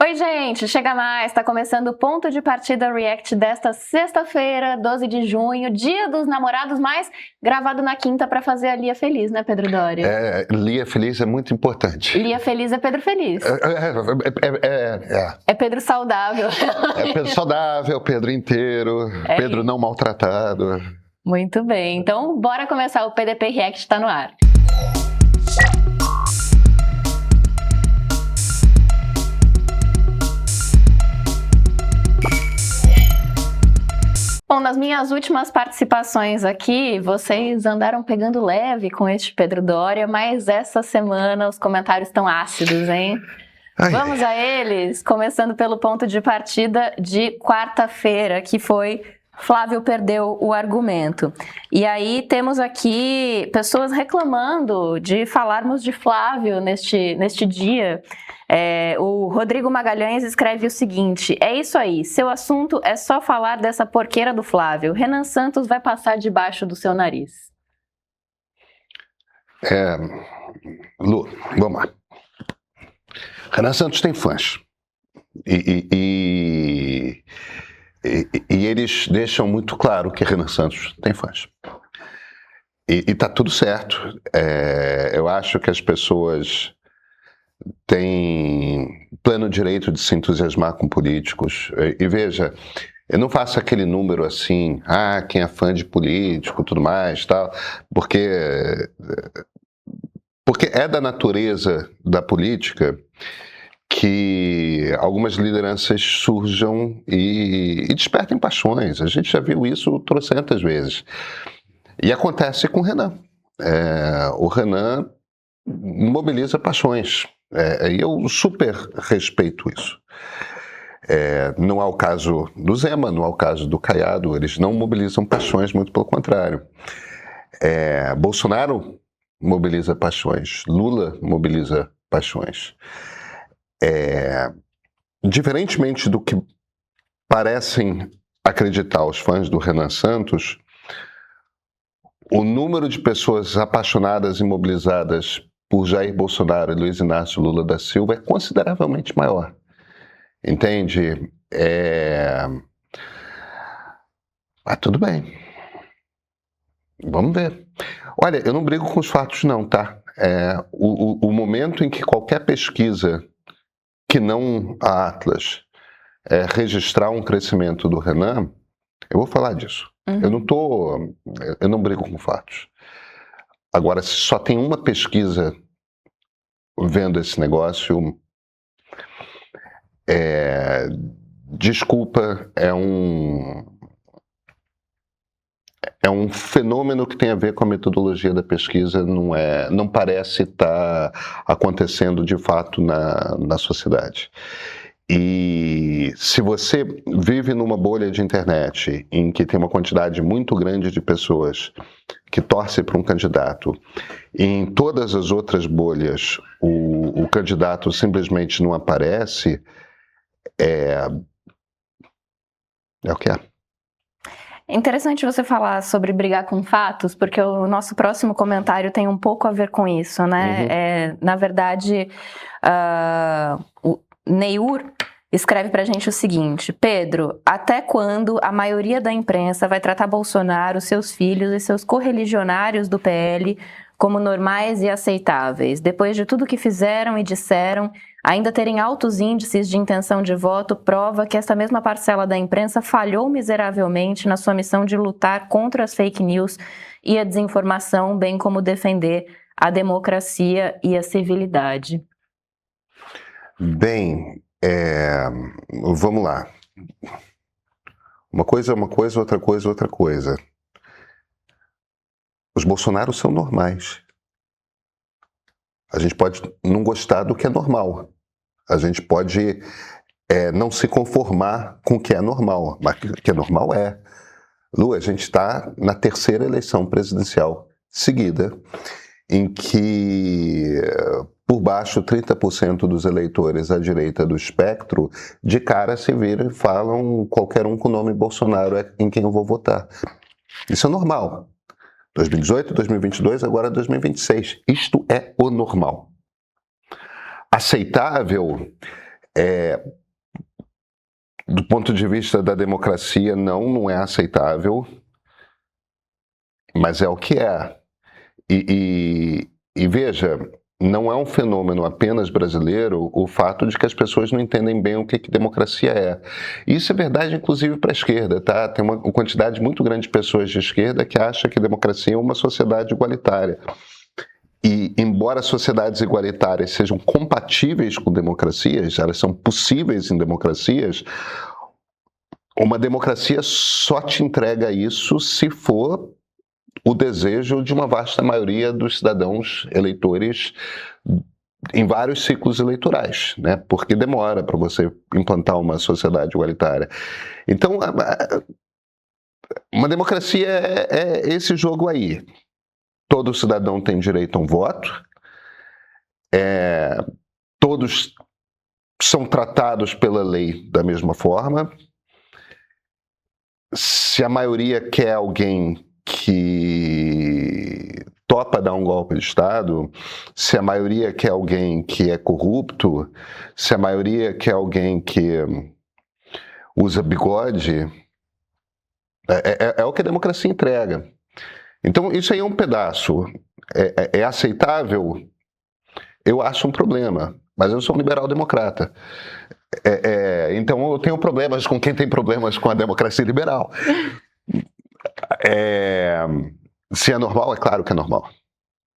Oi, gente, chega mais, tá começando o Ponto de Partida React desta sexta-feira, 12 de junho, dia dos namorados, mas gravado na quinta pra fazer a Lia feliz, né, Pedro Doria? Lia feliz é muito importante. Lia feliz é Pedro feliz. É Pedro saudável. É Pedro saudável, Pedro inteiro, Pedro não maltratado. Muito bem, então bora começar, o PDP React tá no ar. Bom, nas minhas últimas participações aqui, vocês andaram pegando leve com este Pedro Doria, mas essa semana os comentários estão ácidos, hein? Vamos a eles, começando pelo ponto de partida de quarta-feira, que foi Flávio perdeu o argumento. E aí temos aqui pessoas reclamando de falarmos de Flávio neste dia. O Rodrigo Magalhães escreve o seguinte: é isso aí, seu assunto é só falar dessa porqueira do Flávio. Renan Santos vai passar debaixo do seu nariz. Lu, vamos lá. Renan Santos tem fãs. E eles deixam muito claro que Renan Santos tem fãs. E tá tudo certo. Eu acho que as pessoas têm pleno direito de se entusiasmar com políticos. E veja, eu não faço aquele número assim, quem é fã de político, tudo mais, tal, porque é da natureza da política que algumas lideranças surjam e despertem paixões. A gente já viu isso trocentas vezes. E acontece com o Renan. O Renan mobiliza paixões. E eu super respeito isso. Não é o caso do Zema, não é o caso do Caiado, eles não mobilizam paixões, muito pelo contrário. Bolsonaro mobiliza paixões, Lula mobiliza paixões. Diferentemente do que parecem acreditar os fãs do Renan Santos, o número de pessoas apaixonadas e mobilizadas por Jair Bolsonaro e Luiz Inácio Lula da Silva é consideravelmente maior. Entende? Tudo bem. Vamos ver. Olha, eu não brigo com os fatos não, tá? O momento em que qualquer pesquisa que não a Atlas registrar um crescimento do Renan, eu vou falar disso. Uhum. Eu não brigo com fatos. Agora, se só tem uma pesquisa vendo esse negócio, desculpa, é um fenômeno que tem a ver com a metodologia da pesquisa, não parece estar acontecendo de fato na sociedade. E se você vive numa bolha de internet em que tem uma quantidade muito grande de pessoas que torcem para um candidato, e em todas as outras bolhas o candidato simplesmente não aparece, é o que é. É interessante você falar sobre brigar com fatos, porque o nosso próximo comentário tem um pouco a ver com isso, né? Uhum. Na verdade, o Neur escreve pra gente o seguinte: Pedro, até quando a maioria da imprensa vai tratar Bolsonaro, seus filhos e seus correligionários do PL como normais e aceitáveis? Depois de tudo que fizeram e disseram, ainda terem altos índices de intenção de voto prova que esta mesma parcela da imprensa falhou miseravelmente na sua missão de lutar contra as fake news e a desinformação, bem como defender a democracia e a civilidade. Bem, vamos lá. Uma coisa é uma coisa, outra coisa é outra coisa. Os Bolsonaros são normais. A gente pode não gostar do que é normal. A gente pode não se conformar com o que é normal. Mas o que é normal é. Lu, a gente está na terceira eleição presidencial seguida, em que por baixo 30% dos eleitores à direita do espectro de cara se viram e falam qualquer um com o nome Bolsonaro é em quem eu vou votar. Isso é normal. 2018, 2022, agora 2026. Isto é o normal. Aceitável Do ponto de vista da democracia, não é aceitável, mas é o que é. E veja, não é um fenômeno apenas brasileiro o fato de que as pessoas não entendem bem o que democracia é. Isso é verdade, inclusive, para a esquerda, tá? Tem uma quantidade muito grande de pessoas de esquerda que acha que democracia é uma sociedade igualitária. E, embora sociedades igualitárias sejam compatíveis com democracias, elas são possíveis em democracias, uma democracia só te entrega isso se for o desejo de uma vasta maioria dos cidadãos eleitores em vários ciclos eleitorais, né? Porque demora para você implantar uma sociedade igualitária. Então, uma democracia é esse jogo aí. Todo cidadão tem direito a um voto, todos são tratados pela lei da mesma forma. Se a maioria quer alguém que topa dar um golpe de Estado, se a maioria quer alguém que é corrupto, se a maioria quer alguém que usa bigode, é o que a democracia entrega. Então, isso aí é um pedaço. É aceitável? Eu acho um problema, mas eu sou um liberal-democrata. Então, eu tenho problemas com quem tem problemas com a democracia liberal. Se é normal, é claro que é normal.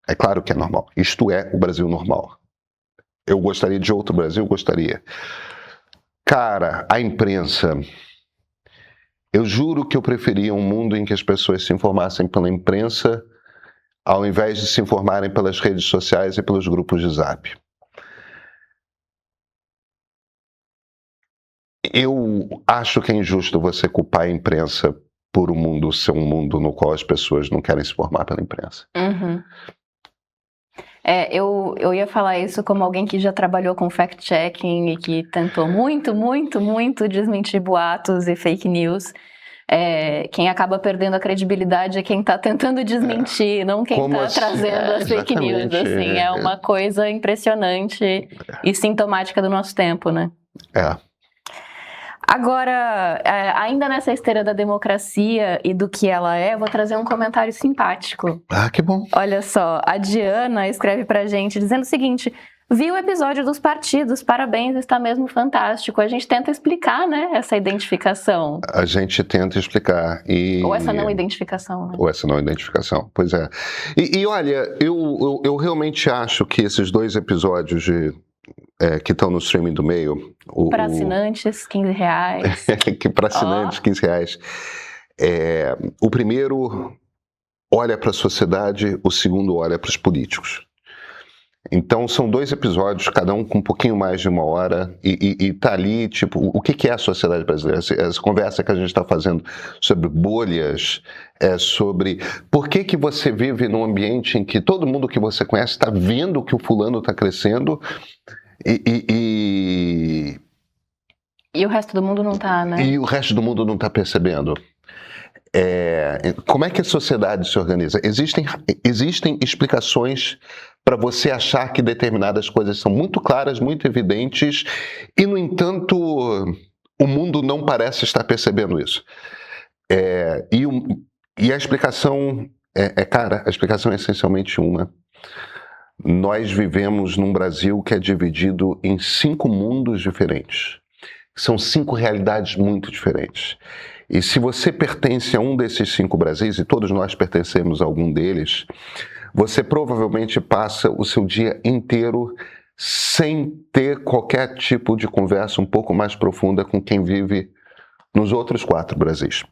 É claro que é normal. Isto é o Brasil normal. Eu gostaria de outro Brasil? Gostaria. Cara, a imprensa... Eu juro que eu preferia um mundo em que as pessoas se informassem pela imprensa ao invés de se informarem pelas redes sociais e pelos grupos de Zap. Eu acho que é injusto você culpar a imprensa por o mundo ser um mundo no qual as pessoas não querem se informar pela imprensa. Uhum. Eu ia falar isso como alguém que já trabalhou com fact-checking e que tentou muito, muito, muito desmentir boatos e fake news. Quem acaba perdendo a credibilidade é quem está tentando desmentir, não quem está trazendo as fake news. Assim, é uma coisa impressionante e sintomática do nosso tempo, né? Agora, ainda nessa esteira da democracia e do que ela é, vou trazer um comentário simpático. Ah, que bom. Olha só, a Diana escreve pra gente dizendo o seguinte: vi o episódio dos partidos, parabéns, está mesmo fantástico. A gente tenta explicar, né, essa identificação. A gente tenta explicar. Ou essa não identificação, né? Ou essa não identificação, pois é. E olha, eu realmente acho que esses dois episódios que estão no streaming do meio... Para assinantes, R$15. Para assinantes, R$15. O primeiro olha para a sociedade, o segundo olha para os políticos. Então, são dois episódios, cada um com um pouquinho mais de 1 hora, e tá ali, tipo, o que é a sociedade brasileira? Essa conversa que a gente está fazendo sobre bolhas, sobre por que você vive num ambiente em que todo mundo que você conhece está vendo que o fulano está crescendo, e o resto do mundo não está, né? E o resto do mundo não está percebendo. Como é que a sociedade se organiza? Existem explicações para você achar que determinadas coisas são muito claras, muito evidentes, e, no entanto, o mundo não parece estar percebendo isso. E a explicação cara, a explicação é essencialmente uma. Nós vivemos num Brasil que é dividido em 5 mundos diferentes. São 5 realidades muito diferentes. E se você pertence a um desses 5 Brasis, e todos nós pertencemos a algum deles, você provavelmente passa o seu dia inteiro sem ter qualquer tipo de conversa um pouco mais profunda com quem vive nos outros 4 Brasis.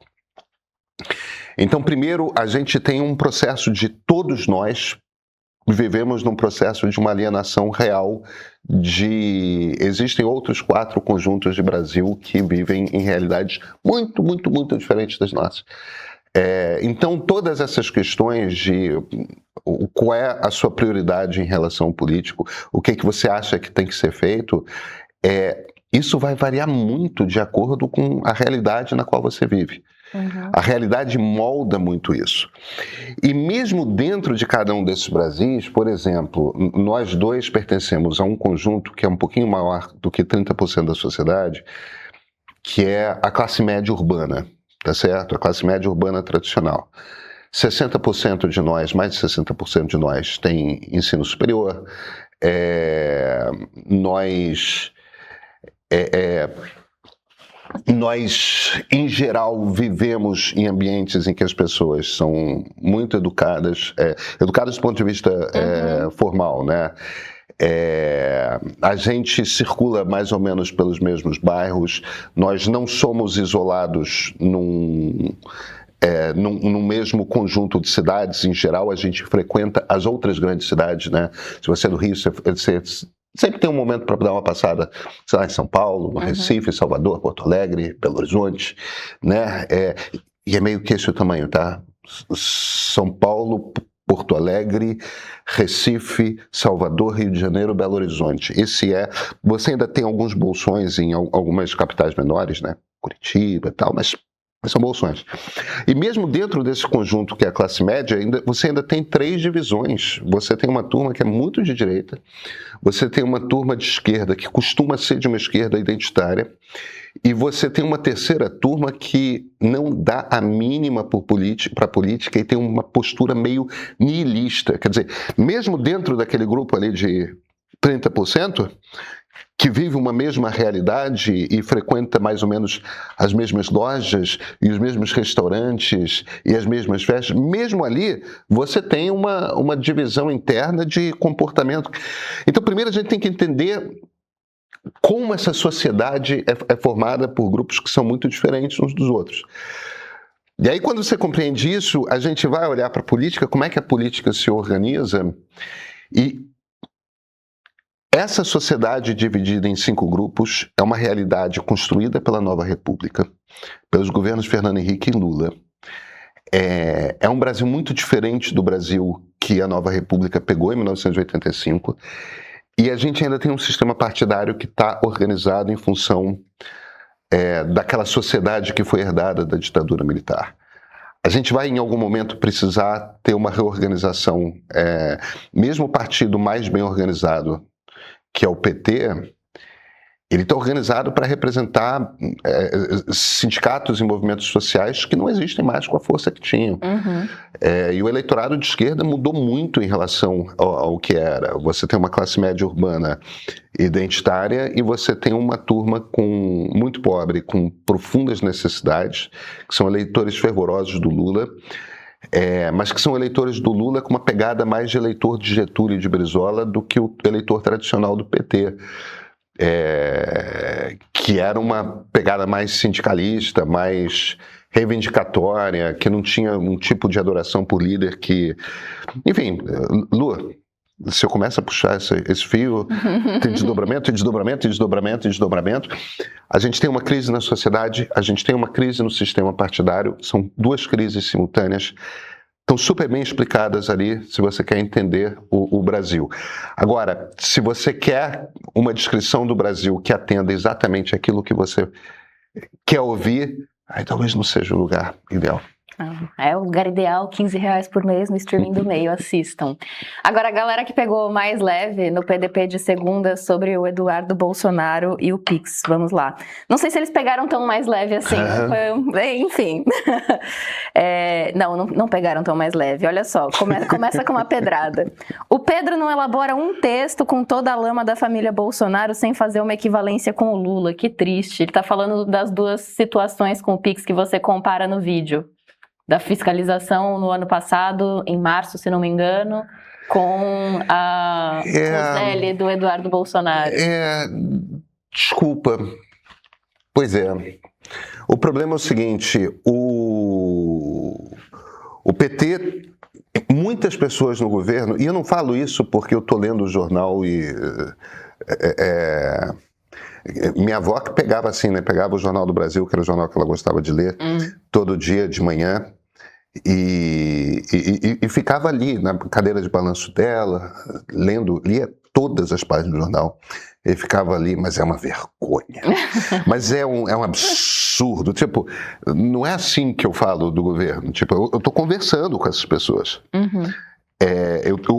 Então, primeiro, a gente tem um processo de todos nós vivemos num processo de uma alienação real existem outros 4 conjuntos de Brasil que vivem em realidades muito, muito, muito diferentes das nossas. Então, todas essas questões de qual é a sua prioridade em relação ao político, o que você acha que tem que ser feito, isso vai variar muito de acordo com a realidade na qual você vive. A realidade molda muito isso. E mesmo dentro de cada um desses Brasis, por exemplo, nós dois pertencemos a um conjunto que é um pouquinho maior do que 30% da sociedade, que é a classe média urbana, tá certo? A classe média urbana tradicional. 60% de nós, mais de 60% de nós tem ensino superior. Nós, em geral, vivemos em ambientes em que as pessoas são muito educadas, educadas do ponto de vista formal, né? A gente circula mais ou menos pelos mesmos bairros, nós não somos isolados num mesmo conjunto de cidades. Em geral, a gente frequenta as outras grandes cidades, né? Se você é do Rio, você sempre tem um momento para dar uma passada, sei lá, em São Paulo, no Recife, Salvador, Porto Alegre, Belo Horizonte, né? E é meio que esse o tamanho, tá? São Paulo, Porto Alegre, Recife, Salvador, Rio de Janeiro, Belo Horizonte. Você ainda tem alguns bolsões em algumas capitais menores, né? Curitiba e tal, mas são bolsões. E mesmo dentro desse conjunto que é a classe média, você ainda tem 3 divisões. Você tem uma turma que é muito de direita, você tem uma turma de esquerda que costuma ser de uma esquerda identitária, e você tem uma terceira turma que não dá a mínima para a política e tem uma postura meio nihilista. Quer dizer, mesmo dentro daquele grupo ali de 30%, que vive uma mesma realidade e frequenta mais ou menos as mesmas lojas e os mesmos restaurantes e as mesmas festas, mesmo ali você tem uma divisão interna de comportamento. Então, primeiro a gente tem que entender como essa sociedade é formada por grupos que são muito diferentes uns dos outros. E aí, quando você compreende isso, a gente vai olhar para a política, como é que a política se organiza, e essa sociedade dividida em 5 grupos é uma realidade construída pela Nova República, pelos governos Fernando Henrique e Lula. É um Brasil muito diferente do Brasil que a Nova República pegou em 1985, e a gente ainda tem um sistema partidário que está organizado em função daquela sociedade que foi herdada da ditadura militar. A gente vai, em algum momento, precisar ter uma reorganização. Mesmo o partido mais bem organizado, que é o PT, ele está organizado para representar sindicatos e movimentos sociais que não existem mais com a força que tinham. E o eleitorado de esquerda mudou muito em relação ao que era. Você tem uma classe média urbana identitária e você tem uma turma muito pobre, com profundas necessidades, que são eleitores fervorosos do Lula, mas que são eleitores do Lula com uma pegada mais de eleitor de Getúlio e de Brizola do que o eleitor tradicional do PT, que era uma pegada mais sindicalista, mais reivindicatória, que não tinha um tipo de adoração por líder que... Enfim, Lu, se eu começo a puxar esse fio, tem desdobramento, desdobramento, desdobramento, desdobramento. A gente tem uma crise na sociedade, a gente tem uma crise no sistema partidário, são 2 crises simultâneas, estão super bem explicadas ali, se você quer entender o Brasil. Agora, se você quer uma descrição do Brasil que atenda exatamente aquilo que você quer ouvir, aí talvez não seja o lugar ideal. É o lugar ideal, R$15 por mês no streaming do Meio, assistam. Agora, a galera que pegou mais leve no PDP de segunda sobre o Eduardo Bolsonaro e o Pix, vamos lá. Não sei se eles pegaram tão mais leve assim, enfim. Não pegaram tão mais leve, olha só, começa com uma pedrada. O Pedro não elabora um texto com toda a lama da família Bolsonaro sem fazer uma equivalência com o Lula, que triste. Ele tá falando das 2 situações com o Pix que você compara no vídeo. Da fiscalização no ano passado, em março, se não me engano, com a Roseli do Eduardo Bolsonaro. Desculpa. Pois é. O problema é o seguinte, o PT, muitas pessoas no governo, e eu não falo isso porque eu estou lendo o jornal e... minha avó que pegava assim, né? Pegava o Jornal do Brasil, que era o jornal que ela gostava de ler, todo dia de manhã, e ficava ali na cadeira de balanço dela, lia todas as páginas do jornal. Ele ficava ali, mas é uma vergonha. Mas é um absurdo absurdo. Tipo, não é assim que eu falo do governo. Tipo, eu tô conversando com essas pessoas. Uhum.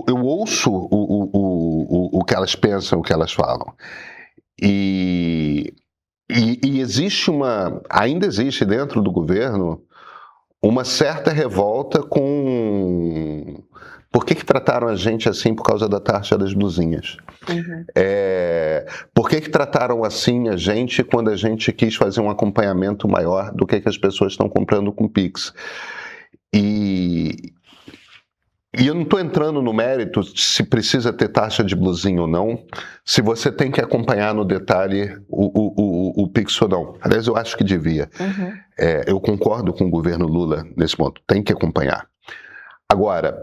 Eu ouço o que elas pensam, o que elas falam. E existe ainda existe dentro do governo uma certa revolta com por que trataram a gente assim por causa da taxa das blusinhas. Uhum. Por que trataram assim a gente quando a gente quis fazer um acompanhamento maior do que as pessoas estão comprando com Pix. E eu não estou entrando no mérito se precisa ter taxa de blusinha ou não, se você tem que acompanhar no detalhe o Pix ou não. Aliás, eu acho que devia. Uhum. Eu concordo com o governo Lula nesse ponto, tem que acompanhar. Agora,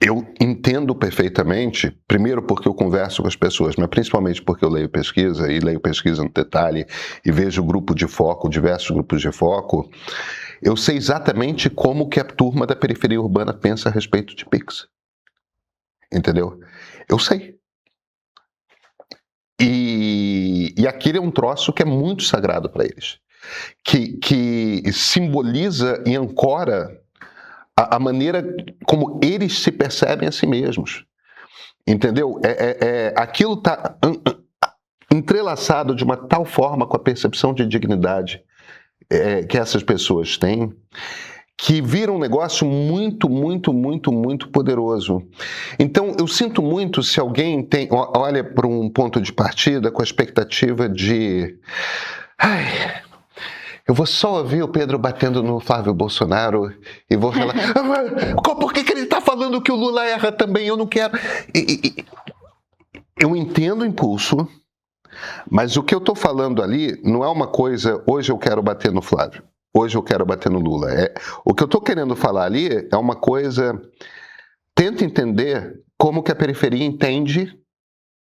eu entendo perfeitamente, primeiro porque eu converso com as pessoas, mas principalmente porque eu leio pesquisa, e leio pesquisa no detalhe, e vejo grupo de foco, diversos grupos de foco. Eu sei exatamente como que a turma da periferia urbana pensa a respeito de Pix. Entendeu? Eu sei. E aquilo é um troço que é muito sagrado para eles. Que simboliza e ancora a maneira como eles se percebem a si mesmos. Entendeu? Aquilo está entrelaçado de uma tal forma com a percepção de dignidade que essas pessoas têm, que vira um negócio muito, muito, muito, muito poderoso. Então, eu sinto muito se alguém olha para um ponto de partida com a expectativa de... eu vou só ouvir o Pedro batendo no Flávio Bolsonaro e vou relatar. Por que ele está falando que o Lula erra também? Eu não quero... Eu entendo o impulso, mas o que eu estou falando ali não é uma coisa, hoje eu quero bater no Flávio, hoje eu quero bater no Lula. O que eu estou querendo falar ali é uma coisa, tenta entender como que a periferia entende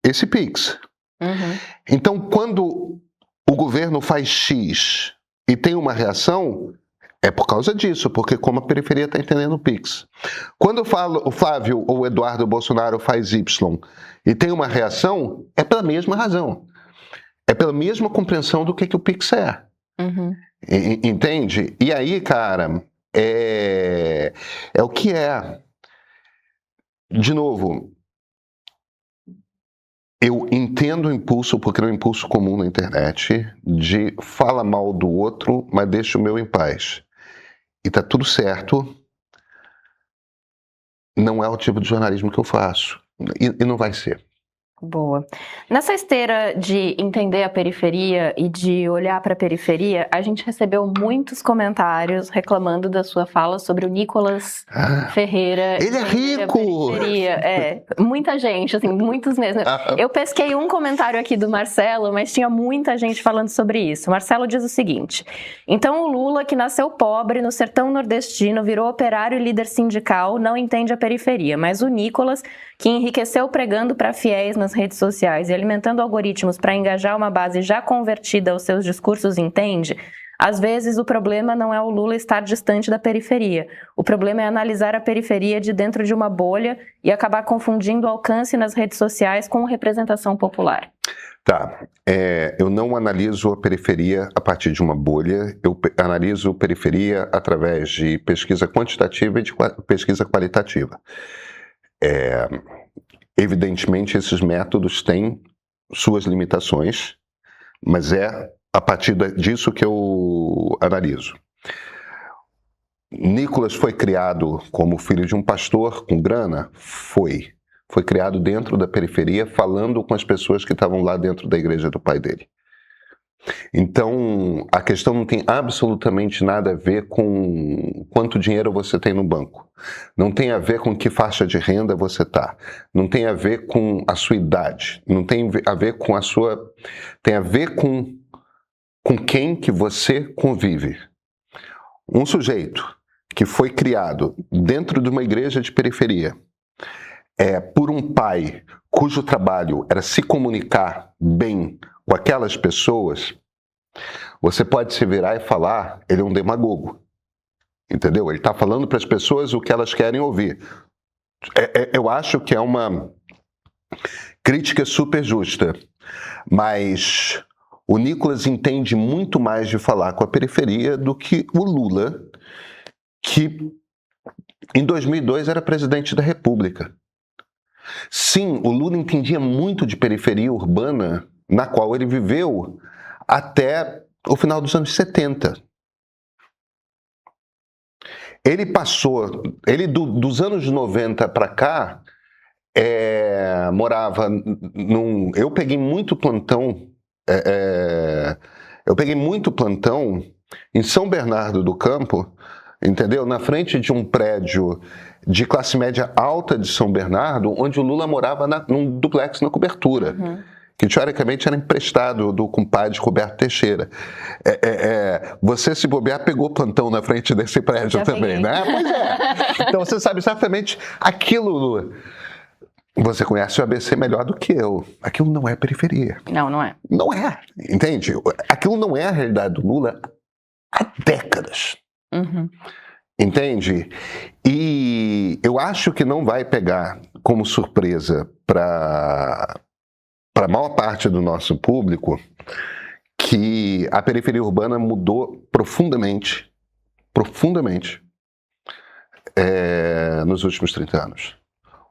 esse Pix. Uhum. Então, quando o governo faz X e tem uma reação, é por causa disso, porque como a periferia está entendendo o Pix. Quando eu falo o Flávio ou o Eduardo Bolsonaro faz Y e tem uma reação, é pela mesma razão. É pela mesma compreensão do que o Pix é. Uhum. Entende? E aí, cara, é o que é. De novo, eu entendo o impulso, porque é um impulso comum na internet, de fala mal do outro, mas deixa o meu em paz. E tá tudo certo. Não é o tipo de jornalismo que eu faço. E não vai ser. Boa. Nessa esteira de entender a periferia e de olhar para a periferia, a gente recebeu muitos comentários reclamando da sua fala sobre o Nicolas Ferreira. Ele é rico! Muita gente, assim, muitos mesmo. Eu pesquei um comentário aqui do Marcelo, mas tinha muita gente falando sobre isso. O Marcelo diz o seguinte: então o Lula, que nasceu pobre no sertão nordestino, virou operário e líder sindical, não entende a periferia, mas o Nicolas, que enriqueceu pregando para fiéis nas redes sociais e alimentando algoritmos para engajar uma base já convertida aos seus discursos, entende? Às vezes o problema não é o Lula estar distante da periferia. O problema é analisar a periferia de dentro de uma bolha e acabar confundindo o alcance nas redes sociais com representação popular. Tá. Eu não analiso a periferia a partir de uma bolha, eu analiso periferia através de pesquisa quantitativa e de pesquisa qualitativa. Evidentemente, esses métodos têm suas limitações, mas é a partir disso que eu analiso. Nicolas foi criado como filho de um pastor com grana? Foi. Foi criado dentro da periferia, falando com as pessoas que estavam lá dentro da igreja do pai dele. Então, a questão não tem absolutamente nada a ver com quanto dinheiro você tem no banco. Não tem a ver com que faixa de renda você está. Não tem a ver com a sua idade. Não tem a ver com a sua... Tem a ver com quem que você convive. Um sujeito que foi criado dentro de uma igreja de periferia, por um pai cujo trabalho era se comunicar bem com aquelas pessoas, você pode se virar e falar, ele é um demagogo. Entendeu? Ele está falando para as pessoas o que elas querem ouvir. Eu acho que é uma crítica super justa, mas O Nicolas entende muito mais de falar com a periferia do que o Lula, que em 2002 era presidente da República. Sim, o Lula entendia muito de periferia urbana, na qual ele viveu até o final dos anos 70. Ele passou, dos anos 90 para cá, morava eu peguei muito plantão, em São Bernardo do Campo, entendeu? Na frente de um prédio de classe média alta de São Bernardo, onde o Lula morava num duplex na cobertura. Que teoricamente era emprestado do compadre Roberto Teixeira. Você, se bobear, pegou plantão na frente desse prédio também, né? Pois é. Então você sabe exatamente aquilo. Você conhece o ABC melhor do que eu. Aquilo não é periferia. Não é. Não é, entende? Aquilo não é a realidade do Lula há décadas. Entende? E eu acho que não vai pegar como surpresa para a maior parte do nosso público que a periferia urbana mudou profundamente nos últimos 30 anos.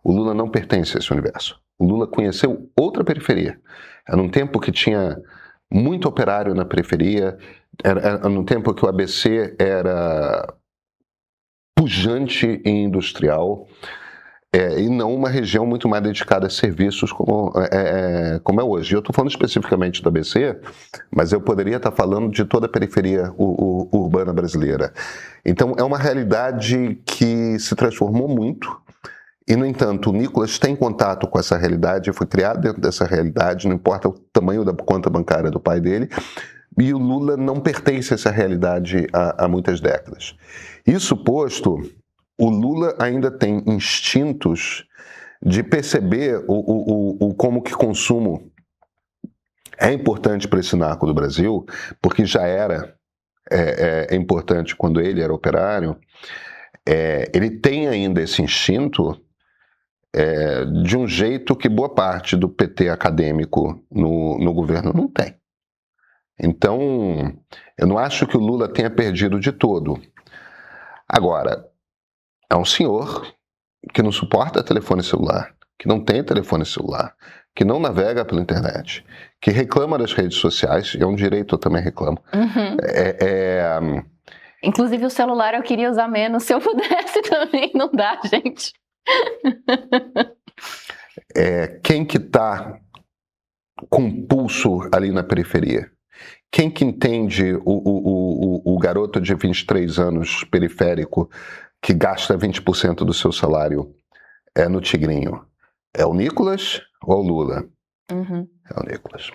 O Lula não pertence a esse universo. O Lula conheceu outra periferia. Era um tempo que tinha muito operário na periferia, era num tempo que o ABC era pujante e industrial, e não uma região muito mais dedicada a serviços como é hoje. Eu estou falando especificamente do ABC, mas eu poderia estar falando de toda a periferia urbana brasileira. Então, é uma realidade que se transformou muito, e, no entanto, o Nicolas tem contato com essa realidade, foi criado dentro dessa realidade, não importa o tamanho da conta bancária do pai dele, e o Lula não pertence a essa realidade há muitas décadas. Isso posto, o Lula ainda tem instintos de perceber como que consumo é importante para esse narco do Brasil, porque já era importante quando ele era operário. Ele tem ainda esse instinto de um jeito que boa parte do PT acadêmico no governo não tem. Então, eu não acho que o Lula tenha perdido de todo. Agora, é um senhor que não suporta telefone celular, que não tem telefone celular, que não navega pela internet, que reclama das redes sociais, é um direito, eu também reclamo. Inclusive o celular eu queria usar menos, se eu pudesse também, não dá, gente. Quem que está com pulso ali na periferia? Quem que entende o garoto de 23 anos periférico que gasta 20% do seu salário no Tigrinho? É o Nicolas ou o Lula? É o Nicolas.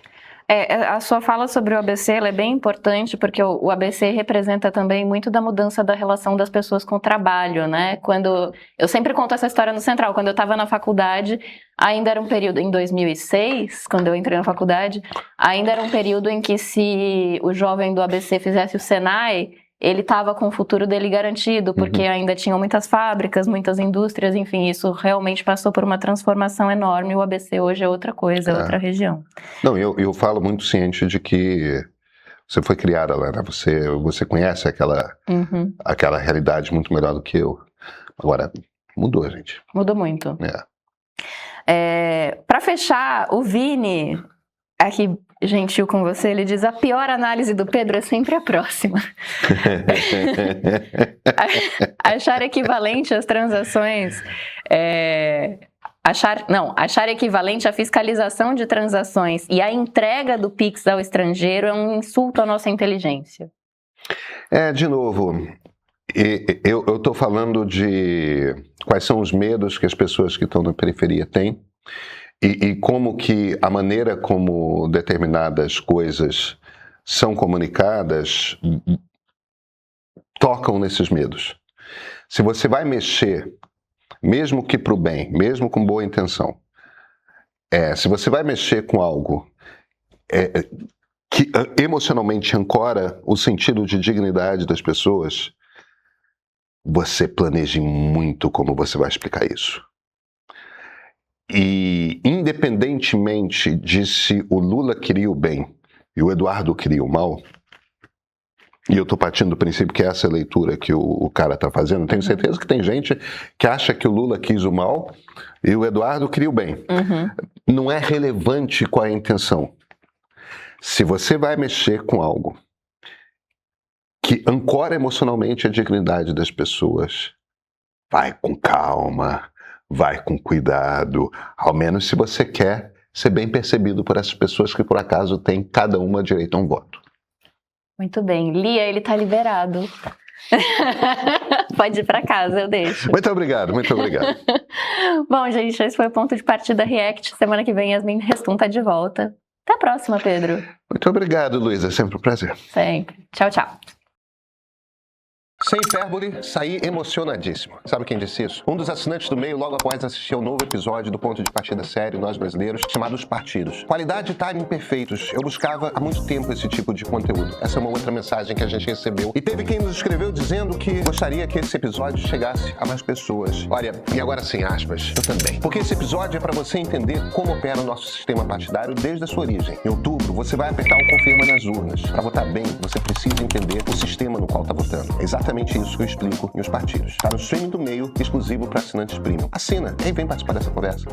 A sua fala sobre o ABC ela é bem importante, porque o ABC representa também muito da mudança da relação das pessoas com o trabalho, né? Quando eu sempre conto essa história no Central, quando eu estava na faculdade, ainda era um período, em 2006, quando eu entrei na faculdade, ainda era um período em que se o jovem do ABC fizesse o Senai, ele estava com o futuro dele garantido, porque ainda tinham muitas fábricas, muitas indústrias, enfim, isso realmente passou por uma transformação enorme. O ABC hoje é outra coisa, é outra região. Não, eu falo muito ciente de que você foi criada lá, né? Você conhece aquela realidade muito melhor do que eu. Agora, mudou, gente. Mudou muito. Para fechar, o Vini, aqui gentil com você, ele diz: a pior análise do Pedro é sempre a próxima. Achar equivalente às transações, achar equivalente à fiscalização de transações e a entrega do Pix ao estrangeiro é um insulto à nossa inteligência. De novo, eu estou falando de quais são os medos que as pessoas que estão na periferia têm. E como que a maneira como determinadas coisas são comunicadas tocam nesses medos. Se você vai mexer, mesmo que para o bem, mesmo com boa intenção, se você vai mexer com algo que emocionalmente ancora o sentido de dignidade das pessoas, você planeje muito como você vai explicar isso. E, independentemente de se o Lula queria o bem e o Eduardo queria o mal, e eu estou partindo do princípio que essa é a leitura que o cara está fazendo, tenho certeza que tem gente que acha que o Lula quis o mal e o Eduardo queria o bem. Não é relevante qual é a intenção. Se você vai mexer com algo que ancora emocionalmente a dignidade das pessoas, vai com calma, vai com cuidado, ao menos se você quer ser bem percebido por essas pessoas que por acaso têm cada uma direito a um voto. Muito bem. Lia, ele tá liberado. Pode ir pra casa, eu deixo. Muito obrigado, muito obrigado. Bom, gente, esse foi o Ponto de Partida React. Semana que vem, Yasmin Restum tá de volta. Até a próxima, Pedro. Muito obrigado, Luísa. É sempre um prazer. Sempre. Tchau, tchau. Sem hipérbole, saí emocionadíssimo. Sabe quem disse isso? Um dos assinantes do Meio logo após assistir ao novo episódio do Ponto de Partida Sério, Nós Brasileiros, chamado Os Partidos. Qualidade e timing perfeitos. Eu buscava há muito tempo esse tipo de conteúdo. Essa é uma outra mensagem que a gente recebeu. E teve quem nos escreveu dizendo que gostaria que esse episódio chegasse a mais pessoas. Olha, e agora sem aspas, eu também. Porque esse episódio é para você entender como opera o nosso sistema partidário desde a sua origem. Em outubro, você vai apertar o confirma nas urnas. Para votar bem, você precisa entender o sistema no qual está votando. É exatamente isso que eu explico em Os Partidos. Tá no streaming do Meio, exclusivo para assinantes premium. Assina e vem participar dessa conversa.